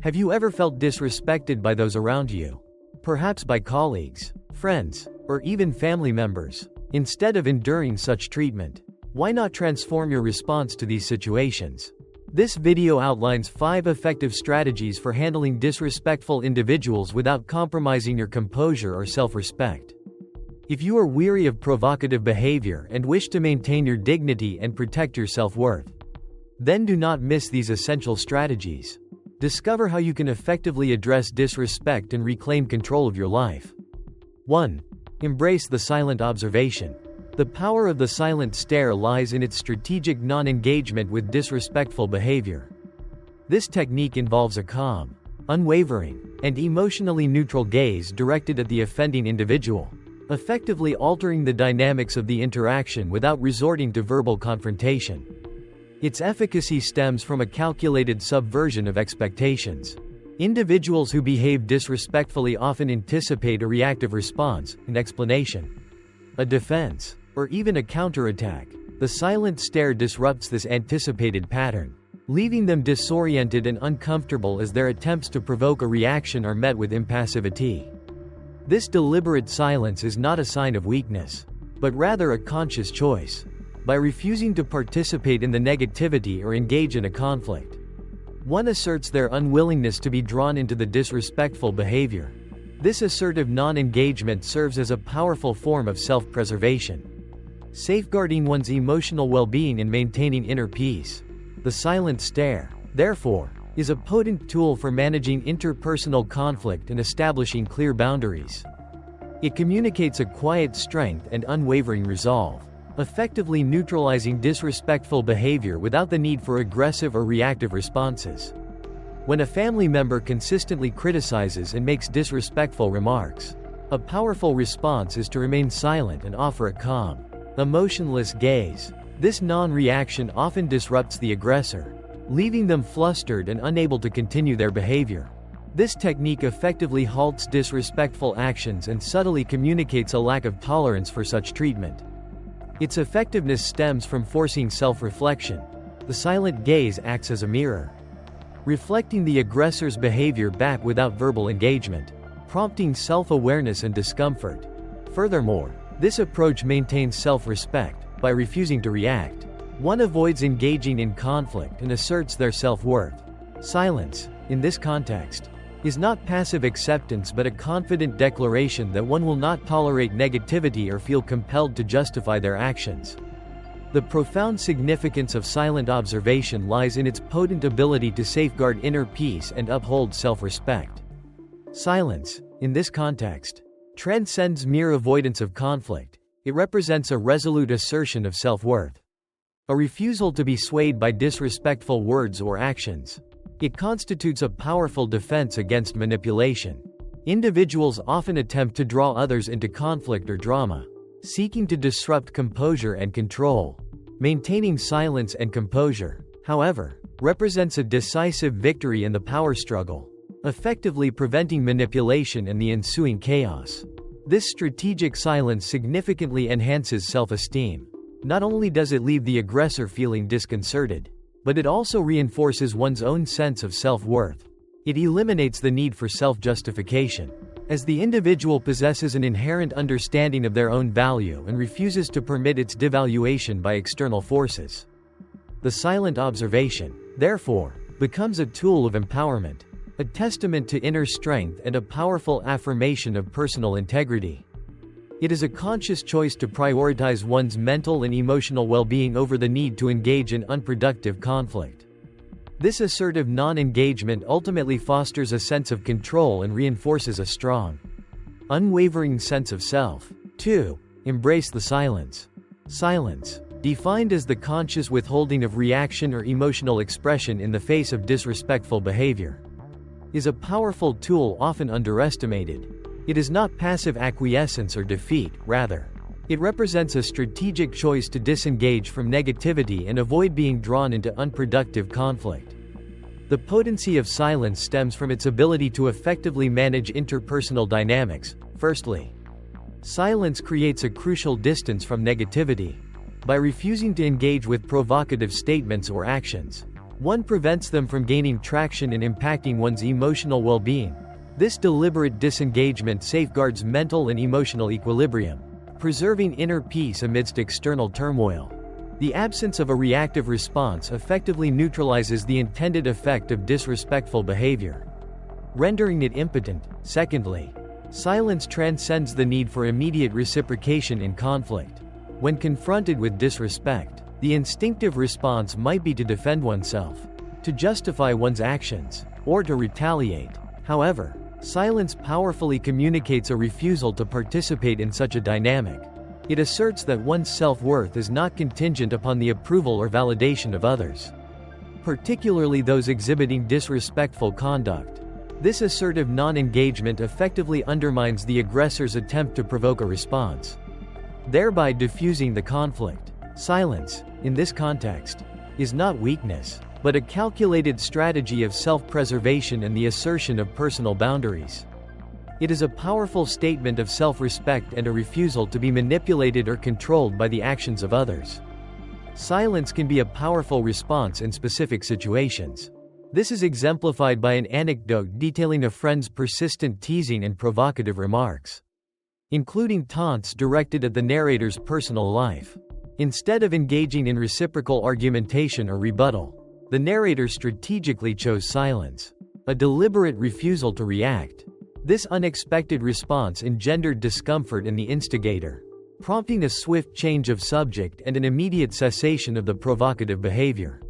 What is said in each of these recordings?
Have you ever felt disrespected by those around you? Perhaps by colleagues, friends, or even family members. Instead of enduring such treatment, why not transform your response to these situations? This video outlines 5 effective strategies for handling disrespectful individuals without compromising your composure or self-respect. If you are weary of provocative behavior and wish to maintain your dignity and protect your self-worth, then do not miss these essential strategies. Discover how you can effectively address disrespect and reclaim control of your life. 1. Embrace the silent observation. The power of the silent stare lies in its strategic non-engagement with disrespectful behavior. This technique involves a calm, unwavering, and emotionally neutral gaze directed at the offending individual, effectively altering the dynamics of the interaction without resorting to verbal confrontation. Its efficacy stems from a calculated subversion of expectations. Individuals who behave disrespectfully often anticipate a reactive response, an explanation, a defense, or even a counterattack. The silent stare disrupts this anticipated pattern, leaving them disoriented and uncomfortable as their attempts to provoke a reaction are met with impassivity. This deliberate silence is not a sign of weakness, but rather a conscious choice. By refusing to participate in the negativity or engage in a conflict, one asserts their unwillingness to be drawn into the disrespectful behavior. This assertive non-engagement serves as a powerful form of self-preservation, safeguarding one's emotional well-being and maintaining inner peace. The silent stare, therefore, is a potent tool for managing interpersonal conflict and establishing clear boundaries. It communicates a quiet strength and unwavering resolve, effectively neutralizing disrespectful behavior without the need for aggressive or reactive responses. When a family member consistently criticizes and makes disrespectful remarks, a powerful response is to remain silent and offer a calm, emotionless gaze. This non-reaction often disrupts the aggressor, leaving them flustered and unable to continue their behavior. This technique effectively halts disrespectful actions and subtly communicates a lack of tolerance for such treatment. Its effectiveness stems from forcing self-reflection. The silent gaze acts as a mirror, reflecting the aggressor's behavior back without verbal engagement, prompting self-awareness and discomfort. Furthermore, this approach maintains self-respect. By refusing to react, one avoids engaging in conflict and asserts their self-worth. Silence, in this context, is not passive acceptance but a confident declaration that one will not tolerate negativity or feel compelled to justify their actions. The profound significance of silent observation lies in its potent ability to safeguard inner peace and uphold self-respect. Silence, in this context, transcends mere avoidance of conflict. It represents a resolute assertion of self-worth, a refusal to be swayed by disrespectful words or actions. It constitutes a powerful defense against manipulation. Individuals often attempt to draw others into conflict or drama, seeking to disrupt composure and control. Maintaining silence and composure, however, represents a decisive victory in the power struggle, effectively preventing manipulation and the ensuing chaos. This strategic silence significantly enhances self-esteem. Not only does it leave the aggressor feeling disconcerted, but it also reinforces one's own sense of self-worth. It eliminates the need for self-justification, as the individual possesses an inherent understanding of their own value and refuses to permit its devaluation by external forces. The silent observation, therefore, becomes a tool of empowerment, a testament to inner strength and a powerful affirmation of personal integrity. It is a conscious choice to prioritize one's mental and emotional well-being over the need to engage in unproductive conflict. This assertive non-engagement ultimately fosters a sense of control and reinforces a strong, unwavering sense of self. 2. Embrace the silence. Silence, defined as the conscious withholding of reaction or emotional expression in the face of disrespectful behavior, is a powerful tool often underestimated. It is not passive acquiescence or defeat, rather, it represents a strategic choice to disengage from negativity and avoid being drawn into unproductive conflict. The potency of silence stems from its ability to effectively manage interpersonal dynamics. Firstly, silence creates a crucial distance from negativity. By refusing to engage with provocative statements or actions, One prevents them from gaining traction and impacting one's emotional well-being. This deliberate disengagement safeguards mental and emotional equilibrium, preserving inner peace amidst external turmoil. The absence of a reactive response effectively neutralizes the intended effect of disrespectful behavior, rendering it impotent. Secondly, silence transcends the need for immediate reciprocation in conflict. When confronted with disrespect, the instinctive response might be to defend oneself, to justify one's actions, or to retaliate. However, silence powerfully communicates a refusal to participate in such a dynamic. It asserts that one's self-worth is not contingent upon the approval or validation of others, particularly those exhibiting disrespectful conduct. This assertive non-engagement effectively undermines the aggressor's attempt to provoke a response, thereby diffusing the conflict. Silence, in this context, is not weakness, but a calculated strategy of self-preservation and the assertion of personal boundaries. It is a powerful statement of self-respect and a refusal to be manipulated or controlled by the actions of others. Silence can be a powerful response in specific situations. This is exemplified by an anecdote detailing a friend's persistent teasing and provocative remarks, including taunts directed at the narrator's personal life. Instead of engaging in reciprocal argumentation or rebuttal, the narrator strategically chose silence, a deliberate refusal to react. This unexpected response engendered discomfort in the instigator, prompting a swift change of subject and an immediate cessation of the provocative behavior.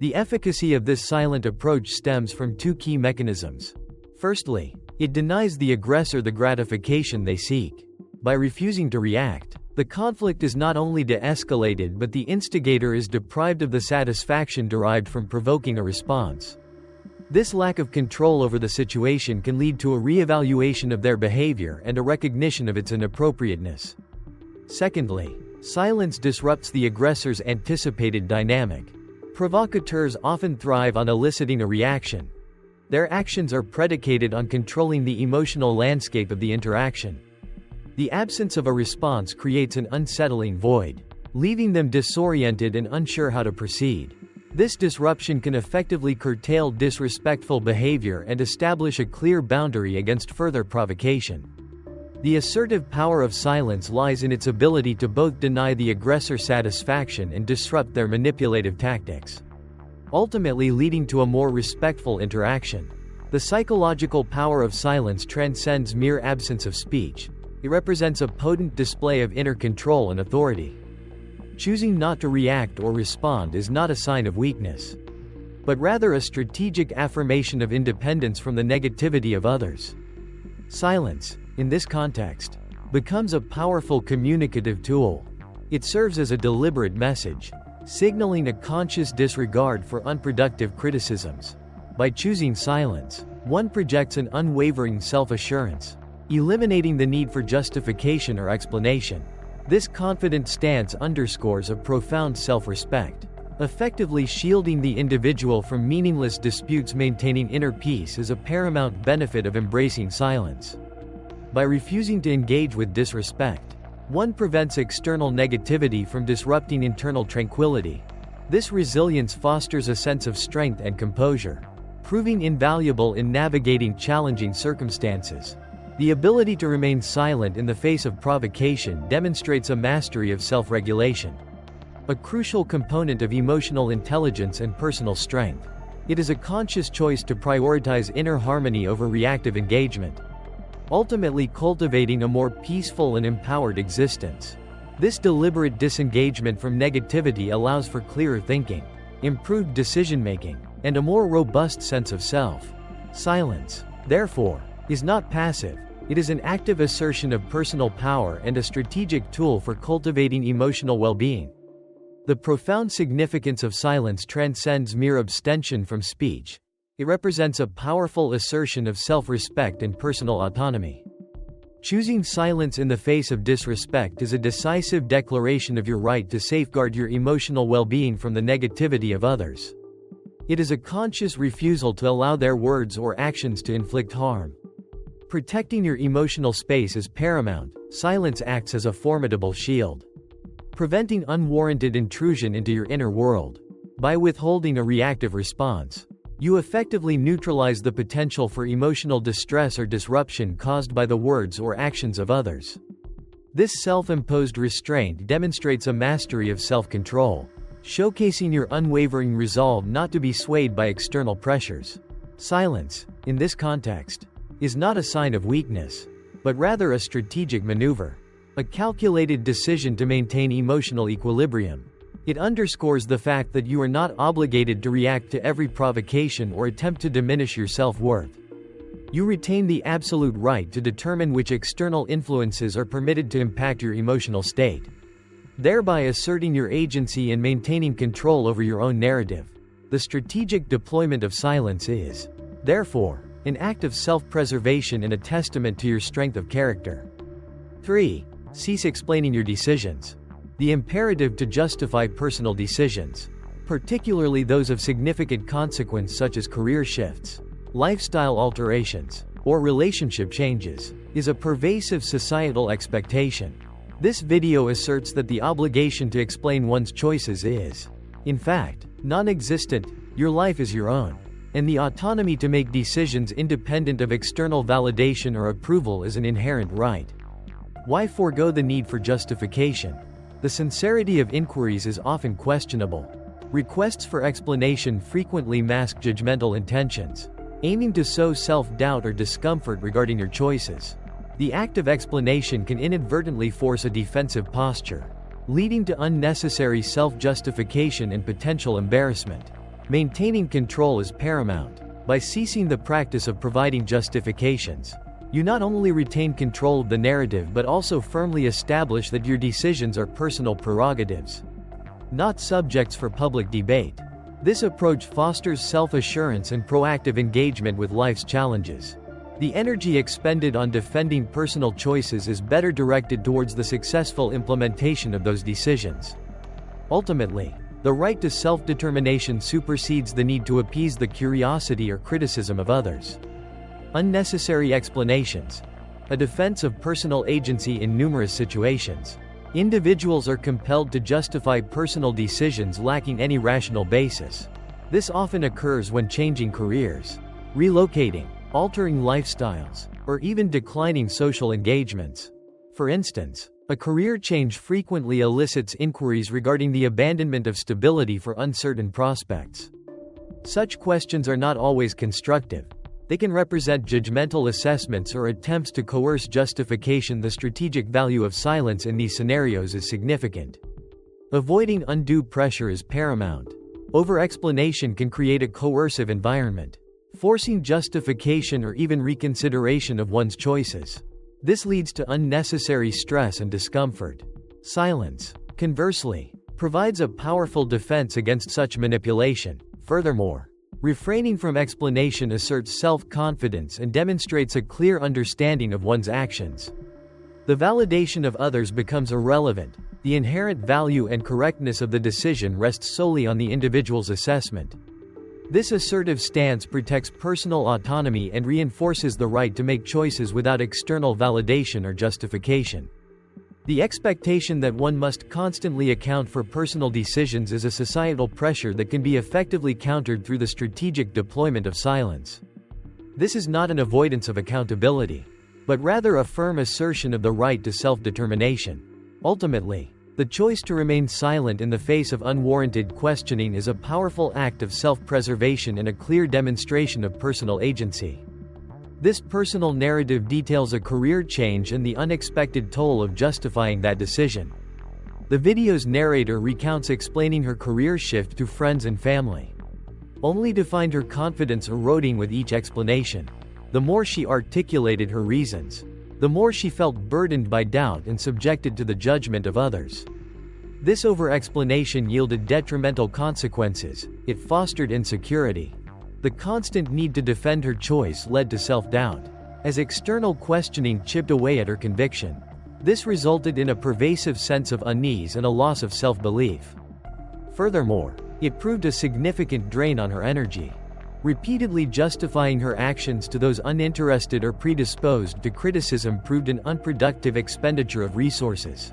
The efficacy of this silent approach stems from two key mechanisms. Firstly, it denies the aggressor the gratification they seek. By refusing to react, the conflict is not only de-escalated but the instigator is deprived of the satisfaction derived from provoking a response. This lack of control over the situation can lead to a re-evaluation of their behavior and a recognition of its inappropriateness. Secondly, silence disrupts the aggressor's anticipated dynamic. Provocateurs often thrive on eliciting a reaction. Their actions are predicated on controlling the emotional landscape of the interaction. The absence of a response creates an unsettling void, leaving them disoriented and unsure how to proceed. This disruption can effectively curtail disrespectful behavior and establish a clear boundary against further provocation. The assertive power of silence lies in its ability to both deny the aggressor satisfaction and disrupt their manipulative tactics, ultimately leading to a more respectful interaction. The psychological power of silence transcends mere absence of speech. It represents a potent display of inner control and authority. Choosing not to react or respond is not a sign of weakness, but rather a strategic affirmation of independence from the negativity of others. Silence, in this context, becomes a powerful communicative tool. It serves as a deliberate message, signaling a conscious disregard for unproductive criticisms. By choosing silence, one projects an unwavering self-assurance, eliminating the need for justification or explanation. This confident stance underscores a profound self-respect, effectively shielding the individual from meaningless disputes. Maintaining inner peace is a paramount benefit of embracing silence. By refusing to engage with disrespect, one prevents external negativity from disrupting internal tranquility. This resilience fosters a sense of strength and composure, proving invaluable in navigating challenging circumstances. The ability to remain silent in the face of provocation demonstrates a mastery of self-regulation, a crucial component of emotional intelligence and personal strength. It is a conscious choice to prioritize inner harmony over reactive engagement, ultimately cultivating a more peaceful and empowered existence. This deliberate disengagement from negativity allows for clearer thinking, improved decision-making, and a more robust sense of self. Silence, therefore, is not passive. It is an active assertion of personal power and a strategic tool for cultivating emotional well-being. The profound significance of silence transcends mere abstention from speech. It represents a powerful assertion of self-respect and personal autonomy. Choosing silence in the face of disrespect is a decisive declaration of your right to safeguard your emotional well-being from the negativity of others. It is a conscious refusal to allow their words or actions to inflict harm. Protecting your emotional space is paramount. Silence acts as a formidable shield, preventing unwarranted intrusion into your inner world. By withholding a reactive response, you effectively neutralize the potential for emotional distress or disruption caused by the words or actions of others. This self-imposed restraint demonstrates a mastery of self-control, showcasing your unwavering resolve not to be swayed by external pressures. Silence, in this context, is not a sign of weakness, but rather a strategic maneuver, a calculated decision to maintain emotional equilibrium. It underscores the fact that you are not obligated to react to every provocation or attempt to diminish your self-worth. You retain the absolute right to determine which external influences are permitted to impact your emotional state, thereby asserting your agency and maintaining control over your own narrative. The strategic deployment of silence is, therefore, an act of self-preservation and a testament to your strength of character. 3. Cease explaining your decisions. The imperative to justify personal decisions, particularly those of significant consequence such as career shifts, lifestyle alterations, or relationship changes, is a pervasive societal expectation. This video asserts that the obligation to explain one's choices is, in fact, non-existent. Your life is your own, and the autonomy to make decisions independent of external validation or approval is an inherent right. Why forego the need for justification? The sincerity of inquiries is often questionable. Requests for explanation frequently mask judgmental intentions, aiming to sow self-doubt or discomfort regarding your choices. The act of explanation can inadvertently force a defensive posture, leading to unnecessary self-justification and potential embarrassment. Maintaining control is paramount. By ceasing the practice of providing justifications, you not only retain control of the narrative but also firmly establish that your decisions are personal prerogatives, not subjects for public debate. This approach fosters self-assurance and proactive engagement with life's challenges. The energy expended on defending personal choices is better directed towards the successful implementation of those decisions. Ultimately, the right to self-determination supersedes the need to appease the curiosity or criticism of others. Unnecessary explanations. A defense of personal agency in numerous situations. Individuals are compelled to justify personal decisions lacking any rational basis. This often occurs when changing careers, relocating, altering lifestyles, or even declining social engagements. For instance, a career change frequently elicits inquiries regarding the abandonment of stability for uncertain prospects. Such questions are not always constructive. They can represent judgmental assessments or attempts to coerce justification. The strategic value of silence in these scenarios is significant. Avoiding undue pressure is paramount. Over-explanation can create a coercive environment, forcing justification or even reconsideration of one's choices. This leads to unnecessary stress and discomfort. Silence, conversely, provides a powerful defense against such manipulation. Furthermore, refraining from explanation asserts self-confidence and demonstrates a clear understanding of one's actions. The validation of others becomes irrelevant. The inherent value and correctness of the decision rests solely on the individual's assessment. This assertive stance protects personal autonomy and reinforces the right to make choices without external validation or justification. The expectation that one must constantly account for personal decisions is a societal pressure that can be effectively countered through the strategic deployment of silence. This is not an avoidance of accountability, but rather a firm assertion of the right to self-determination. Ultimately, the choice to remain silent in the face of unwarranted questioning is a powerful act of self-preservation and a clear demonstration of personal agency. This personal narrative details a career change and the unexpected toll of justifying that decision. The video's narrator recounts explaining her career shift to friends and family, only to find her confidence eroding with each explanation. The more she articulated her reasons, the more she felt burdened by doubt and subjected to the judgment of others. This over-explanation yielded detrimental consequences. It fostered insecurity. The constant need to defend her choice led to self-doubt, as external questioning chipped away at her conviction. This resulted in a pervasive sense of unease and a loss of self-belief. Furthermore, it proved a significant drain on her energy. Repeatedly justifying her actions to those uninterested or predisposed to criticism proved an unproductive expenditure of resources.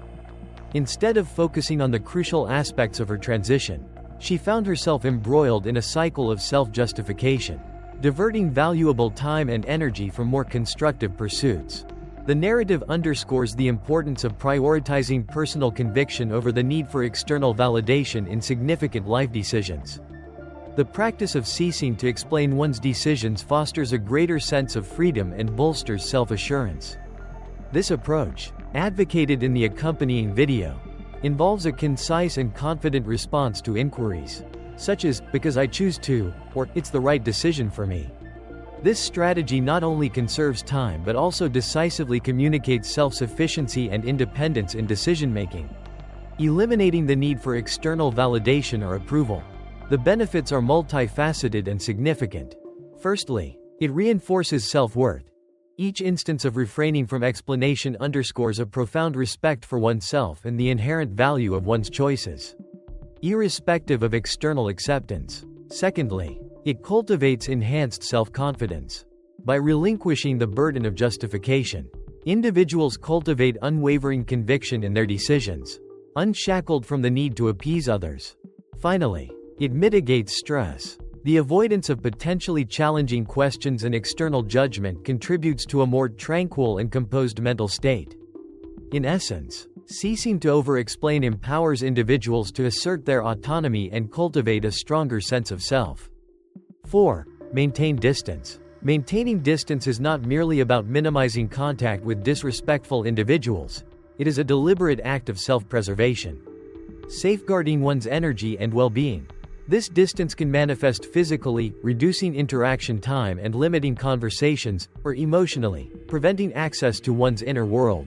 Instead of focusing on the crucial aspects of her transition, She found herself embroiled in a cycle of self-justification, diverting valuable time and energy from more constructive pursuits. The narrative underscores the importance of prioritizing personal conviction over the need for external validation in significant life decisions. The practice of ceasing to explain one's decisions fosters a greater sense of freedom and bolsters self-assurance. This approach, advocated in the accompanying video, involves a concise and confident response to inquiries, such as, "Because I choose to," or "It's the right decision for me." This strategy not only conserves time but also decisively communicates self-sufficiency and independence in decision-making, eliminating the need for external validation or approval. The benefits are multifaceted and significant. Firstly, it reinforces self-worth. Each instance of refraining from explanation underscores a profound respect for oneself and the inherent value of one's choices, irrespective of external acceptance. Secondly, it cultivates enhanced self-confidence. By relinquishing the burden of justification, individuals cultivate unwavering conviction in their decisions, unshackled from the need to appease others. Finally, it mitigates stress. The avoidance of potentially challenging questions and external judgment contributes to a more tranquil and composed mental state. In essence, ceasing to over-explain empowers individuals to assert their autonomy and cultivate a stronger sense of self. 4. Maintain distance. Maintaining distance is not merely about minimizing contact with disrespectful individuals. It is a deliberate act of self-preservation, safeguarding one's energy and well-being. This distance can manifest physically, reducing interaction time and limiting conversations, or emotionally, preventing access to one's inner world.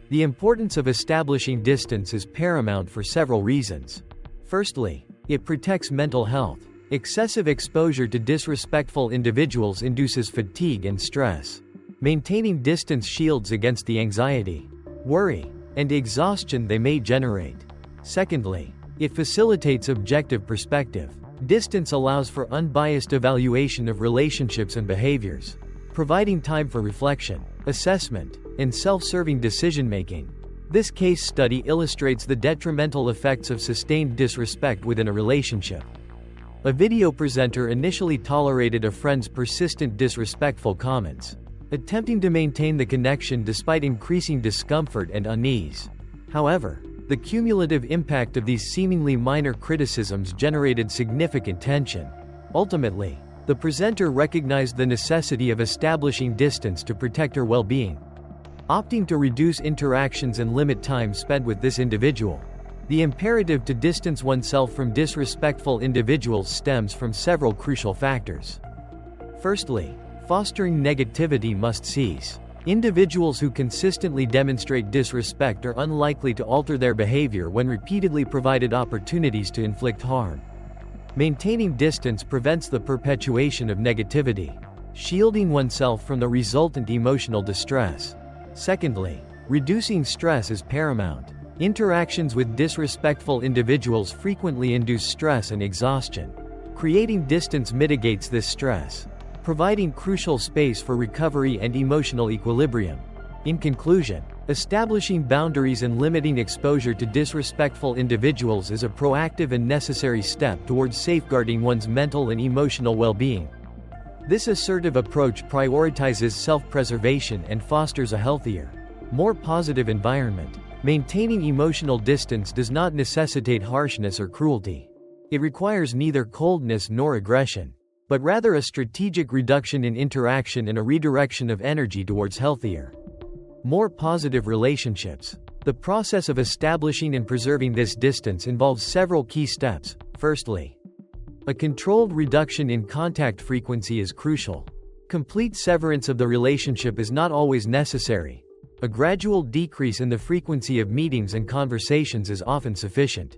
The importance of establishing distance is paramount for several reasons. Firstly, it protects mental health. Excessive exposure to disrespectful individuals induces fatigue and stress. Maintaining distance shields against the anxiety, worry, and exhaustion they may generate. Secondly, it facilitates objective perspective. Distance allows for unbiased evaluation of relationships and behaviors, providing time for reflection, assessment, and self-serving decision-making. This case study illustrates the detrimental effects of sustained disrespect within a relationship. A video presenter initially tolerated a friend's persistent disrespectful comments, attempting to maintain the connection despite increasing discomfort and unease. However, the cumulative impact of these seemingly minor criticisms generated significant tension. Ultimately, the presenter recognized the necessity of establishing distance to protect her well-being, opting to reduce interactions and limit time spent with this individual. The imperative to distance oneself from disrespectful individuals stems from several crucial factors. Firstly, fostering negativity must cease. Individuals who consistently demonstrate disrespect are unlikely to alter their behavior when repeatedly provided opportunities to inflict harm. Maintaining distance prevents the perpetuation of negativity, shielding oneself from the resultant emotional distress. Secondly, reducing stress is paramount. Interactions with disrespectful individuals frequently induce stress and exhaustion. Creating distance mitigates this stress, providing crucial space for recovery and emotional equilibrium. In conclusion, establishing boundaries and limiting exposure to disrespectful individuals is a proactive and necessary step towards safeguarding one's mental and emotional well-being. This assertive approach prioritizes self-preservation and fosters a healthier, more positive environment. Maintaining emotional distance does not necessitate harshness or cruelty. It requires neither coldness nor aggression, but rather a strategic reduction in interaction and a redirection of energy towards healthier, more positive relationships. The process of establishing and preserving this distance involves several key steps. Firstly, a controlled reduction in contact frequency is crucial. Complete severance of the relationship is not always necessary. A gradual decrease in the frequency of meetings and conversations is often sufficient.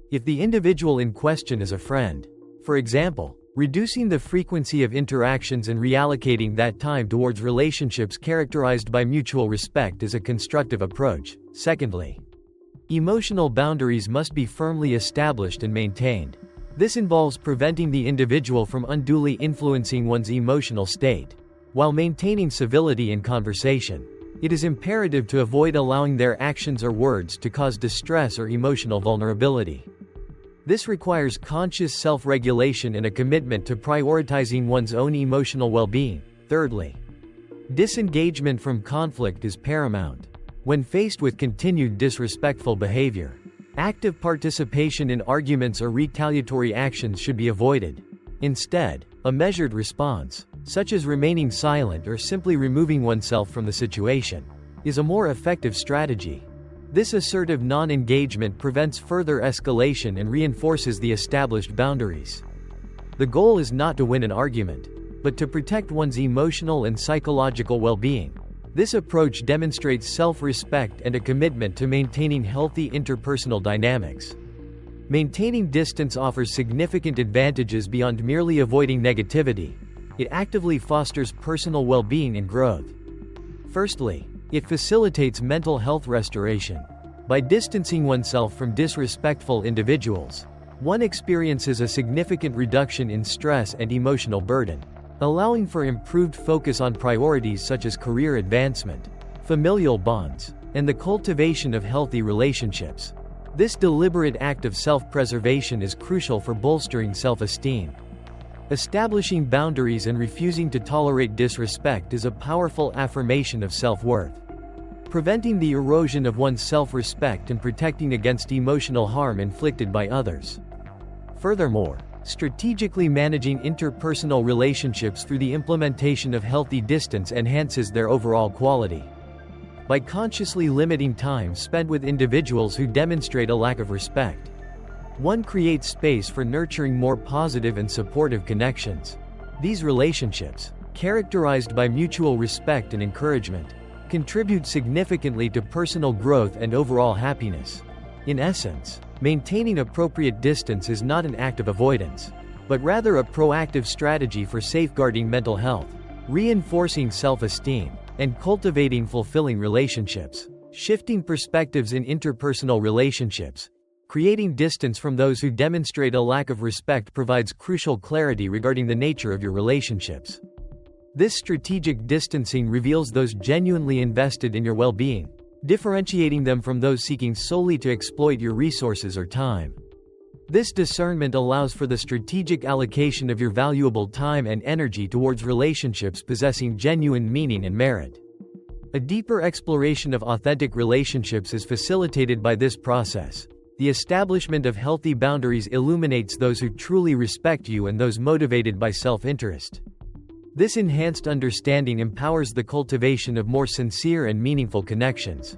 If the individual in question is a friend, for example, reducing the frequency of interactions and reallocating that time towards relationships characterized by mutual respect is a constructive approach. Secondly, emotional boundaries must be firmly established and maintained. This involves preventing the individual from unduly influencing one's emotional state. While maintaining civility in conversation, it is imperative to avoid allowing their actions or words to cause distress or emotional vulnerability. This requires conscious self-regulation and a commitment to prioritizing one's own emotional well-being. Thirdly, disengagement from conflict is paramount. When faced with continued disrespectful behavior, active participation in arguments or retaliatory actions should be avoided. Instead, a measured response, such as remaining silent or simply removing oneself from the situation, is a more effective strategy. This assertive non-engagement prevents further escalation and reinforces the established boundaries. The goal is not to win an argument, but to protect one's emotional and psychological well-being. This approach demonstrates self-respect and a commitment to maintaining healthy interpersonal dynamics. Maintaining distance offers significant advantages beyond merely avoiding negativity. It actively fosters personal well-being and growth. Firstly, it facilitates mental health restoration. By distancing oneself from disrespectful individuals, one experiences a significant reduction in stress and emotional burden, allowing for improved focus on priorities such as career advancement, familial bonds, and the cultivation of healthy relationships. This deliberate act of self-preservation is crucial for bolstering self-esteem. Establishing boundaries and refusing to tolerate disrespect is a powerful affirmation of self-worth, preventing the erosion of one's self-respect and protecting against emotional harm inflicted by others. Furthermore, strategically managing interpersonal relationships through the implementation of healthy distance enhances their overall quality. By consciously limiting time spent with individuals who demonstrate a lack of respect, one creates space for nurturing more positive and supportive connections. These relationships, characterized by mutual respect and encouragement, contribute significantly to personal growth and overall happiness. In essence, maintaining appropriate distance is not an act of avoidance, but rather a proactive strategy for safeguarding mental health, reinforcing self-esteem, and cultivating fulfilling relationships. Shifting perspectives in interpersonal relationships, creating distance from those who demonstrate a lack of respect provides crucial clarity regarding the nature of your relationships. This strategic distancing reveals those genuinely invested in your well-being, differentiating them from those seeking solely to exploit your resources or time. This discernment allows for the strategic allocation of your valuable time and energy towards relationships possessing genuine meaning and merit. A deeper exploration of authentic relationships is facilitated by this process. The establishment of healthy boundaries illuminates those who truly respect you and those motivated by self-interest. This enhanced understanding empowers the cultivation of more sincere and meaningful connections,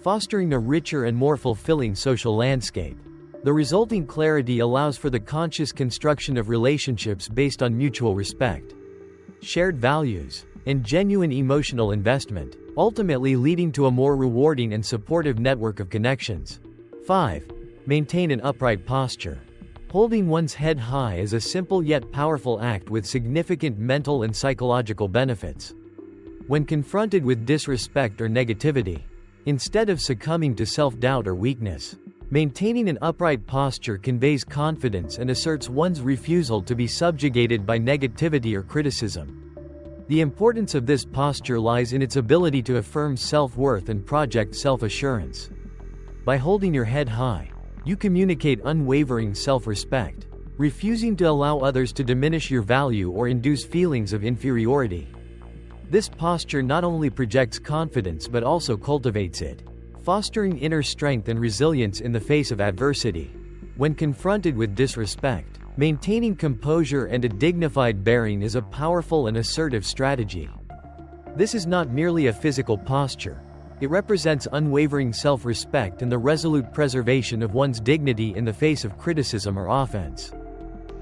fostering a richer and more fulfilling social landscape. The resulting clarity allows for the conscious construction of relationships based on mutual respect, shared values, and genuine emotional investment, ultimately leading to a more rewarding and supportive network of connections. 5. Maintain an upright posture. Holding one's head high is a simple yet powerful act with significant mental and psychological benefits. When confronted with disrespect or negativity, instead of succumbing to self-doubt or weakness, maintaining an upright posture conveys confidence and asserts one's refusal to be subjugated by negativity or criticism. The importance of this posture lies in its ability to affirm self-worth and project self-assurance. By holding your head high, you communicate unwavering self-respect, refusing to allow others to diminish your value or induce feelings of inferiority. This posture not only projects confidence but also cultivates it, fostering inner strength and resilience in the face of adversity. When confronted with disrespect, maintaining composure and a dignified bearing is a powerful and assertive strategy. This is not merely a physical posture. It represents unwavering self-respect and the resolute preservation of one's dignity in the face of criticism or offense.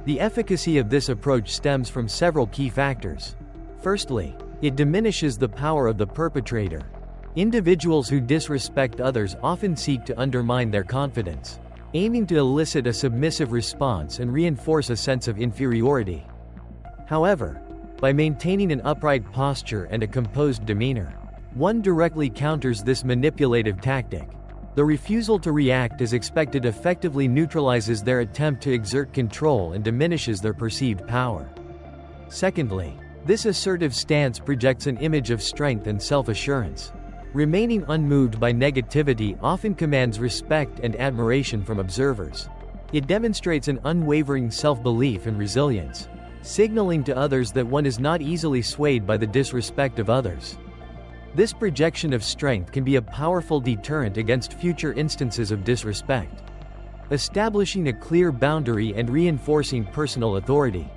The efficacy of this approach stems from several key factors. Firstly, it diminishes the power of the perpetrator. Individuals who disrespect others often seek to undermine their confidence, aiming to elicit a submissive response and reinforce a sense of inferiority. However, by maintaining an upright posture and a composed demeanor, one directly counters this manipulative tactic. The refusal to react as expected effectively neutralizes their attempt to exert control and diminishes their perceived power. Secondly, this assertive stance projects an image of strength and self-assurance. Remaining unmoved by negativity often commands respect and admiration from observers. It demonstrates an unwavering self-belief and resilience, signaling to others that one is not easily swayed by the disrespect of others. This projection of strength can be a powerful deterrent against future instances of disrespect, establishing a clear boundary and reinforcing personal authority.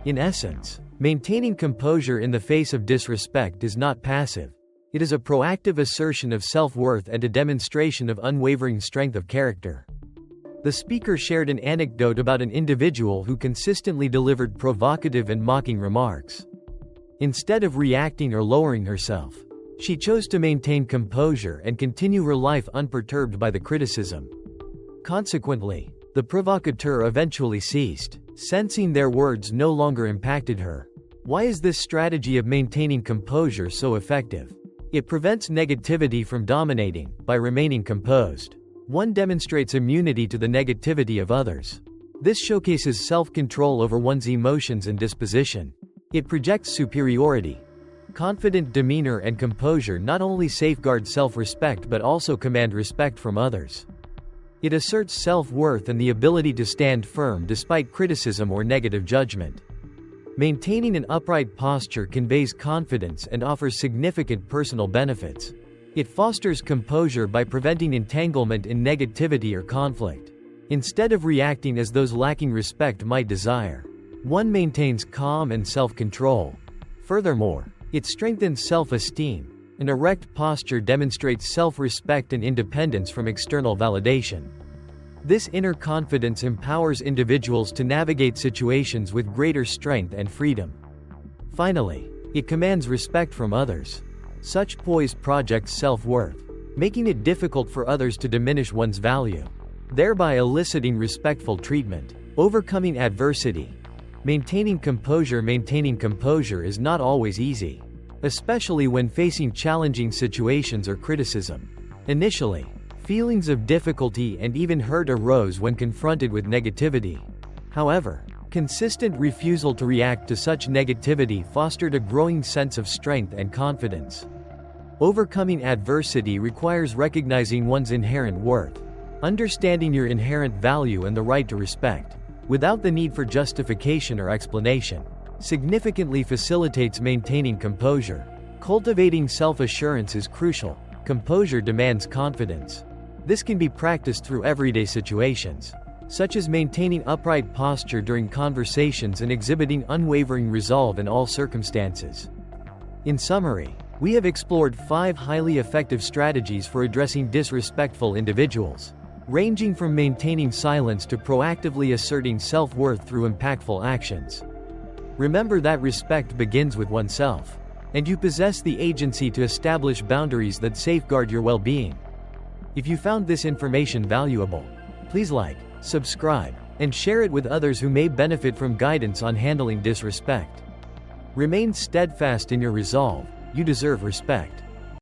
In essence, maintaining composure in the face of disrespect is not passive. It is a proactive assertion of self-worth and a demonstration of unwavering strength of character. The speaker shared an anecdote about an individual who consistently delivered provocative and mocking remarks. Instead of reacting or lowering herself, she chose to maintain composure and continue her life unperturbed by the criticism. Consequently, the provocateur eventually ceased, sensing their words no longer impacted her. Why is this strategy of maintaining composure so effective? It prevents negativity from dominating by remaining composed. One demonstrates immunity to the negativity of others. This showcases self-control over one's emotions and disposition. It projects superiority. Confident demeanor and composure not only safeguard self-respect but also command respect from others. It asserts self-worth and the ability to stand firm despite criticism or negative judgment. Maintaining an upright posture conveys confidence and offers significant personal benefits. It fosters composure by preventing entanglement in negativity or conflict. Instead of reacting as those lacking respect might desire, one maintains calm and self-control. Furthermore, it strengthens self-esteem. An erect posture demonstrates self-respect and independence from external validation. This inner confidence empowers individuals to navigate situations with greater strength and freedom. Finally, it commands respect from others. Such poise projects self-worth, making it difficult for others to diminish one's value, thereby eliciting respectful treatment. Overcoming adversity. Maintaining composure is not always easy, especially when facing challenging situations or criticism. Initially, feelings of difficulty and even hurt arose when confronted with negativity. However, consistent refusal to react to such negativity fostered a growing sense of strength and confidence. Overcoming adversity requires recognizing one's inherent worth, understanding your inherent value and the right to respect, without the need for justification or explanation, significantly facilitates maintaining composure. Cultivating self-assurance is crucial. Composure demands confidence. This can be practiced through everyday situations, such as maintaining upright posture during conversations and exhibiting unwavering resolve in all circumstances. In summary, we have explored 5 highly effective strategies for addressing disrespectful individuals, ranging from maintaining silence to proactively asserting self-worth through impactful actions. Remember that respect begins with oneself, and you possess the agency to establish boundaries that safeguard your well-being. If you found this information valuable, please like, subscribe, and share it with others who may benefit from guidance on handling disrespect. Remain steadfast in your resolve. You deserve respect.